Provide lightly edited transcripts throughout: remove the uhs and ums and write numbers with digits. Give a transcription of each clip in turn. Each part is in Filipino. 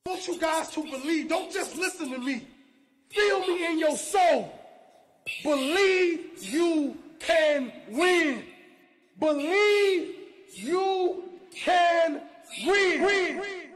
want you guys to believe. Don't just listen to me. Feel me in your soul. Believe you can win. Believe you can win.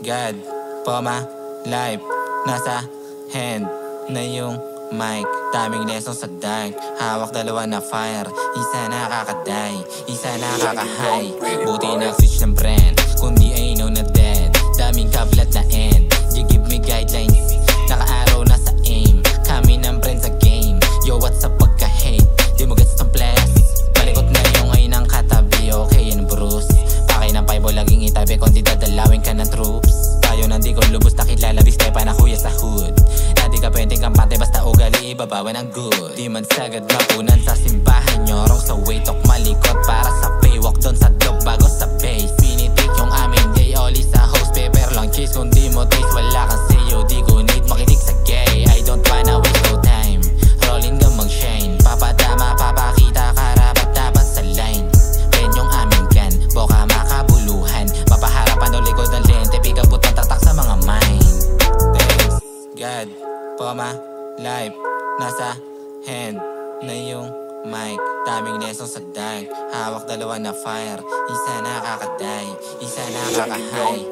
God, for my life, nasa hand na yung mic. Daming lesson sa dark, hawak dalawa na fire. Isa nakakaday, isa nakaka-high. Buti na-switch ng brand, kundi ay no na dead. Daming kablat na end, you give me guidelines. Naka-araw na sa aim, kami ng brand sa game. Yo, what's up pagka-hate, di mo gets tong bless. Balikot na yung ay ng katabi, okay yan Bruce. Pakay ng Bible, laging itabi, kundi dadalawin ka ng troops. Tayo nandi ko lubos, nakilala, di step na kuya sa hood. Di ka pwedeng kampante, basta ugali, ibabawan ng good. Di man sagad mapunan sa simbahan, nyorong sa way talk malikot. Para sa paywalk, doon sa dog bago sa base. Pinitik yung aming day, oli sa host paper lang chase. Kung di mo taste, wala kang sayo, di ko need makinig sa gay. I don't wanna waste no time, rolling ka mag-shine. Papadama, papakita, karapat dapat sa line. Pen yung aming gun, boka makabuluhan. Mapaharapan o likod ng lente, pikabot ng tatak sa mga mind. Thanks God for my life, nasa hand na yung mic. Daming lesson sa dark, hawak dalawa na fire. Isa nakakaday, isa nakaka-high.